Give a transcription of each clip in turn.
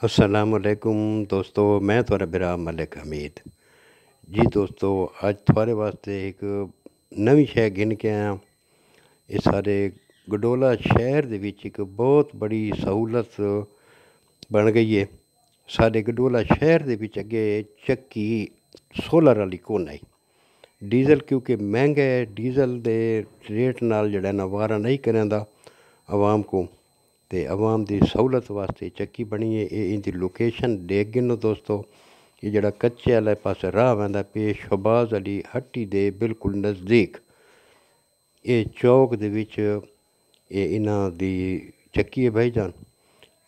असलामुअलैकुम दोस्तों, मैं थोड़ा बिरा मलिक हमीद जी। दोस्तों, अज थोड़े वास्ते एक नवी शै गिन के आया। ये सारे गडोला शहर दे विच एक बहुत बड़ी सहूलत बन गई है। सारे गडोला शहर दे विच अगे चक्की सोलर वाली कोन आई। डीजल क्योंकि महंगा है, डीजल दे रेट नाल जड़ा ना वारा नहीं करेंदा आवाम को। ते आवाम की सहूलत वास्ते चक्की बनी है। ये इंदी लोकेशन देख गिनो दोस्तों। ये जड़ा कच्चे आले पासे राह वैंदा पे शहबाज अली हट्टी दे बिल्कुल नज़दीक ये चौक दे विच ये इन्हां दी चक्की है भाईजान।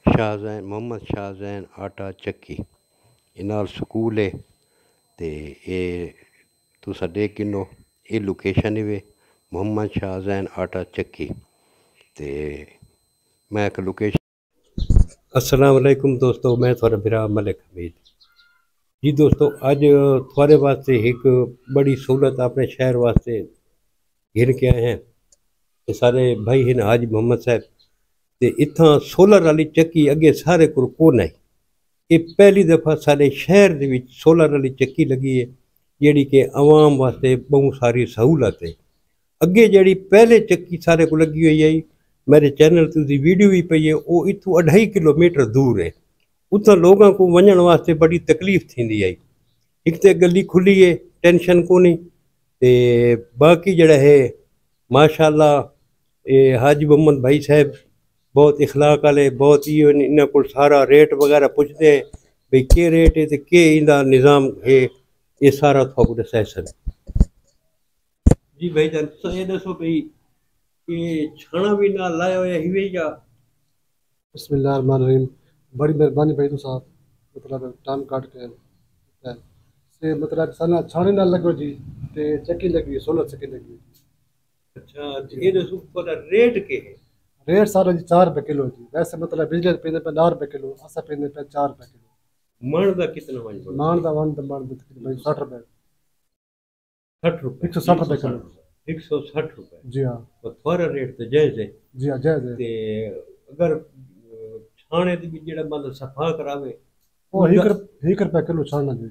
शाहजैन मोहम्मद शाहजैन आटा चक्की इनाल स्कूल है। ते ये तुसा देख गिनो ये लोकेशन है मोहम्मद शाहजैन आटा चक्की। ते मैं एक लोकेशन। अस्सलाम वालेकुम दोस्तों, मैं थोड़ा बिरा मलिक हमीद जी। दोस्तों, अज थोड़े वास्ते एक बड़ी सहूलत अपने शहर वास्ते घिन के आए हैं। ये सारे भाई हैं हाजी मोहम्मद साहब। ते इत्थां सोलर वाली चक्की अगे सारे को नहीं। ये पहली दफ़ा सारे शहर दे विच सोलर वाली चक्की लगी है, जिहड़ी कि आवाम वास्ते बहुत सारी सहूलत है। अगे जी पहले चक्की सारे को लगी हुई है, मेरे चैनल ते उसकी वीडियो भी पई है, वो इतों 2.5 किलोमीटर दूर है। उतना लोगों को वजन वास्ते बड़ी तकलीफ थी आई। एक तो गली खुली है, टेंशन को नहीं। ते बाकी जड़ा है माशाल्लाह ये हाजी मोहम्मद भाई साहब बहुत इखलाक वाले, बहुत ही इन्होंने को सारा रेट वगैरह पूछते हैं भाई के रेट है तो के इंदा निज़ाम है। ये सारा थोक दसा सन जी। भाई जान ये दसो भाई ये छाना भी ना लाया हुआ हिवे या बिस्मिल्लाहिर्रहमानिर्रहीम। बड़ी मेहरबानी भाई तो साहब, मतलब टाइम काट के से मतलब साना छाने ना लगो जी। ते चक्की लगी है, 16 चक्की लगी है अच्छा जी। ये दसो पर रेट के है। रेट सारा जी 4 रुपये किलो जी। वैसे मतलब बिजली पे 9 रुपये किलो, असा पे 4 रुपये किलो। मन का कितना वन पड़ता मान है? दा वन दा मान दा भाई 60 रुपये, 60 रुपए, 160 रुपये किलो। 160 रुपए। जी हाँ। तो थोड़ा रेट तो जायज है। जी हाँ, जायज़ है। ते अगर छाने दी भी जेड़ा मतलब सफा करावे वो उसका एक रुपया किलो छाना जी।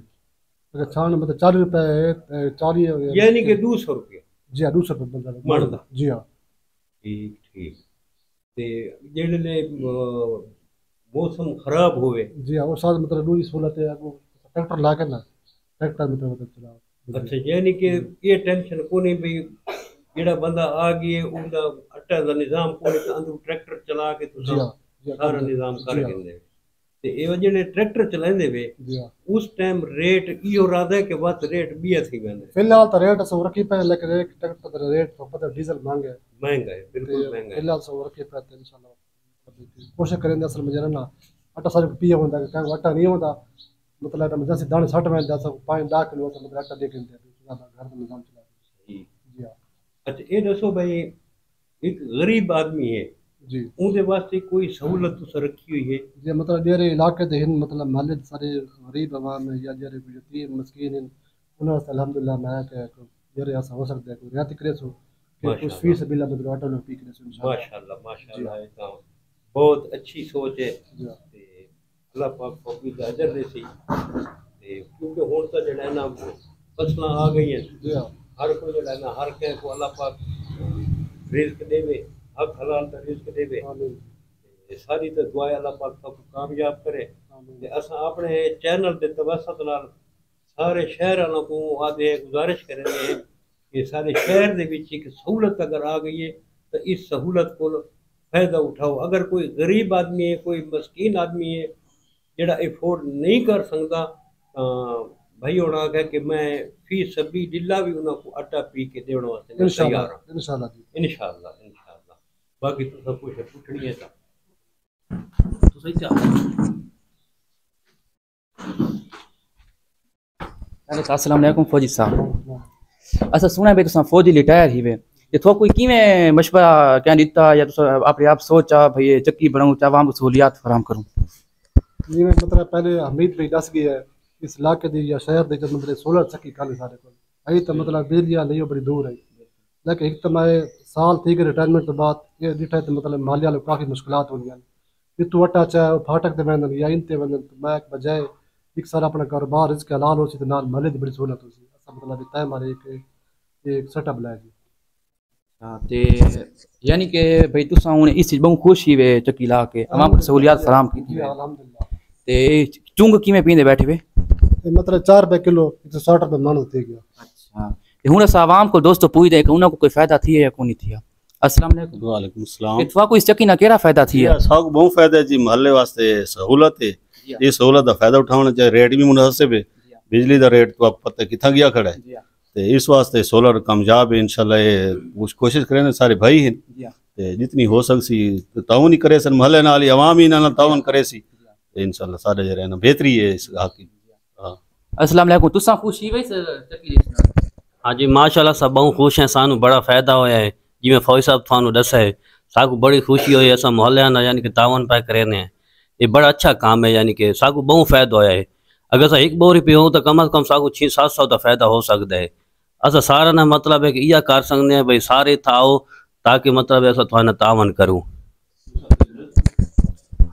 अगर छान मतलब 40 रुपये है, 40। यानी कि 200 रुपये जी हाँ, 200 रुपये मतलब मन मान। का। जी हाँ। ठीक ठीक। ते जेड़े मौसम खराब होवे। जी हाँ, वो साथ मतलब रूई सहूलत है वो ट्रैक्टर ला के ना, ट्रैक्टर मतलब चला बिजली। अच्छा यानी कि ये टेंशन को नहीं भाई जेड़ा बंदा आ गया उनका अट्टा दा निजाम को नहीं अंदर ट्रैक्टर चला के जी तुसा हाँ। जी हाँ, काम सारा कर। निजाम कर जी हाँ। गिंदे। ते ये जेड़े ट्रैक्टर चलांदे वे जी हाँ। उस टाइम रेट इहो रहंदा है कि वत रेट बिया थी वेंदा। फिलहाल तो रेट सौ रखी पे, लेकिन एक ट्रैक्टर का रेट तो पता डीजल महंगा है। महंगा है, तो बिल्कुल महंगा है। फिलहाल सौ रखी पे इंशाल्लाह कोशिश करेंगे असल में ना आटा सारे पिया होता है, क्या आटा नहीं होता मतलब जैसे दाने 60 में जैसा 5-10 किलो तो मतलब आटा दे के घर में निजाम चला। ठीक। जी हाँ। अच्छा ये दसो भाई एक गरीब आदमी है जी। उनके वास्ते कोई सहूलत तुसा रखी हुई है? जी मतलब जेरे इलाके दे हिन मतलब महल्ले दे सारे गरीब आवाम है या जेरे कोई यतीम मस्कीन हैं, उन्हें वास्ते अल्हम्दुलिल्लाह मैं के जेरे ऐसा हो सकता है कोई रियायत करे सो कि कुछ माशाल्लाह फीस बिला मतलब आटा लोग पी करे सो इंशाल्लाह। माशाल्लाह जी माशाल्लाह। हाँ। ये तो बहुत अच्छी सोच है। जी हाँ। ते अल्लाह पाक को भी अजर दे सी। ते क्योंकि हुण तो जेड़ा है ना फसलां आ गई हैं। जी हाँ। हर कोई जेड़ा है ना हर के को अल्लाह पाक रिज़्क देवे, हक हलाल दा रिज़्क देवे। आमीन। ते सारी तो दुआ है अल्लाह पाक सबको कामयाब करे। आमीन। ते असां अपने चैनल दे तवसत नाल सारे शहर वालों को आदे गुजारिश करेंगे हैं कि सारे शहर दे विच एक सहूलत अगर आ गई है तो इस सहूलत को फायदा उठाओ। अगर कोई गरीब आदमी है, कोई मस्कीन आदमी है जेड़ा अफोर्ड नहीं कर सकता, भाई होना है कि मैं फी सभी जिला भी उनको आटा पी के देने वास्ते मैं तैयार हाँ। इंशाल्लाह इंशाल्लाह जी। इंशाल्लाह इंशाल्लाह। बाकी तो सब कुछ पूछनी है तो सही चाह। अस्सलाम वालेकुम फौजी साहब। अच्छा सुना भाई तुसा फौजी रिटायर ही वे ये थो कोई किवें मशवरा क्या दिता या तुसा अपने आप सोचा भाई ये चक्की बनाऊं चावां को सहूलियात फराहम करूं? जी मैं मतलब पहले हमीद भाई दस गया है इस इलाके दी या शहर दे जब मतलब 16 चक्की खाली सारे को अभी तो मतलब बिजली नहीं बड़ी दूर है। लेकिन एक तो मैं साल थी कि रिटायरमेंट के बाद ये डिठा तो मतलब माली वाले काफ़ी मुश्किलात हो गई। पितू अटा चाहे फाटक ते वेंदन या इन ते वेंदन तो मैं बजाए एक सारा अपना कारोबार इसके हलाल हो सी तो नाल महले दी बड़ी सहूलत हो सी असा मतलब तय मारे एक सेटअप लाया जी। हाँ, ते यानी कि भाई तुसा हुन इस चीज बहुत खुश ही वे चक्की ला के अवाम को सहूलियत फराम की जी अल्हम्दुलिल्लाह। ते चुंग किवें पींदे बैठे वे? ये मतलब 4 रुपए किलो 160 रुपए मानो थे गया। अच्छा, ते हुन असा अवाम को दोस्तों पूछदे कि उन्हां को कोई फायदा थी है या कोनी थी? अस्सलाम वालेकुम। वालेकुम सलाम। इतवा को इस चक्की ना केड़ा फायदा थी है? साग बहुत फायदा है जी, महल्ले वास्ते सहूलत है। ये सहूलत का फायदा उठाना चाहिए। रेट भी मुनासिब है, बिजली का रेट तो आपको पता कितना गया खड़ा है, तो इस वास्ते सोलर कामयाब है इंशाल्लाह। ये कोशिश करें सारे भाई हैं, ते जितनी हो सकसी ताउन ही करे सन, महल्ले नाल अवाम ही ना ताउन करे सी, इंशाल्लाह सारे जो रहना बेहतरी है इस हक। हां, अस्सलाम वालेकुम। तुसा खुशी वैस चक्की जिस? हाँ जी माशाल्लाह सब बहुत खुश हैं, सानू बड़ा फायदा होया है। जिवें फौज साहब थानू दसा है, साकू बड़ी खुशी हुई। असा मोहल्ले ना यानी कि तावन पा करेने हैं, ये बड़ा अच्छा काम है। यानी कि साकू बहुत फायदा होया है। अगर असा एक बोरी पे हो तो कम से कम साकू 600-700 का फायदा हो सकता है। असा सारा ना मतलब है कि यह कर सकते हैं भाई सारे थाओ, ताकि मतलब असा थाना तावन करूँ।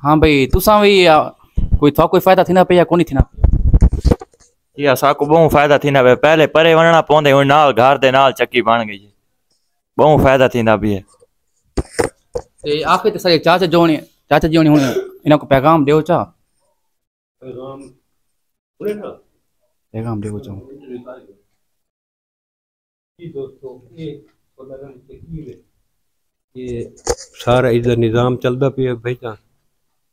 हाँ भाई तुसा भी कोई था कोई फायदा थी ना पे या कोनी थी ना? जी असांको बहुत फायदा थींदा पिया। पहले परे वञणा पवंदे, हुन नाल घर दे नाल चक्की बण गई। बहुत फायदा थींदा पिया। ते आखिर ते सारे चाचा जी हुन इन्हां को पैगाम देओ चा? पैगाम देओ चा ये सारा इधर निज़ाम चलता पे भाई जान।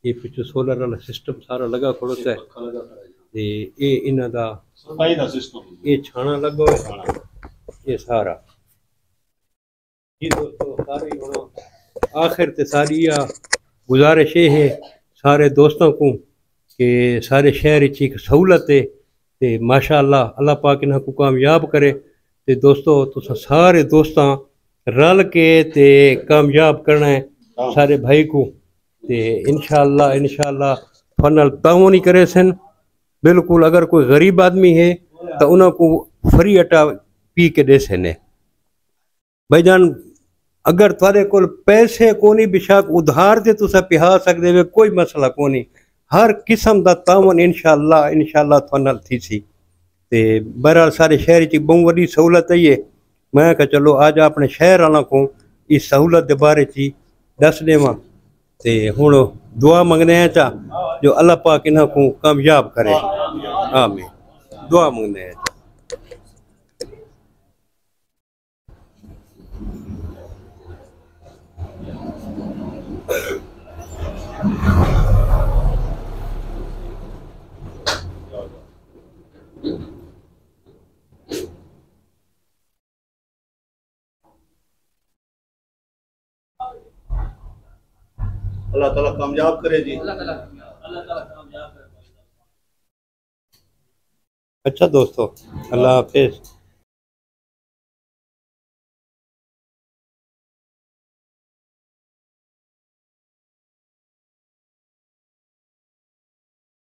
ये पिछले सोलर वाला सिस्टम सारा लगा खड़ोता है, ते ये इन्हां दा सफाई का सिस्टम, ये छाना लगा हुआ है ये सारा। जी दोस्तों सारी हुण आखिर ते सारी गुजारिश ये है सारे दोस्तों को कि सारे शहर एक सहूलत है, ते माशाअल्लाह अल्लाह पाक इन्हां को कामयाब करे। ते दोस्तों तुसां सारे दोस्तां रल के ते कामयाब करना है सारे भाई को, ते इंशाअल्लाह फनल ताउन ही करे सन बिल्कुल। अगर कोई गरीब आदमी है तो उन्हों को फ्री आटा पी के दे सने भाईजान। अगर थारे कोल पैसे कोनी बेशक उधार ते तुसा पिहा सकदे वे, कोई मसला कोनी। हर किस्म दा तावन इंशाअल्लाह फनल थी सी। ते बहरहाल सारे शहर च बहुत वड्डी सहूलत है ये। मैं कहा चलो आज अपने शहर वालों को इस सहूलत के बारे च दस देवां, ते हुण दुआ मंगने हैं चा जो अल्लाह पाक इन्हां को कामयाब करे। आमीन, दुआ मंगने हैं। अल्लाह ताला कामयाब करे जी। अच्छा दोस्तों, अल्लाह हाफिज़।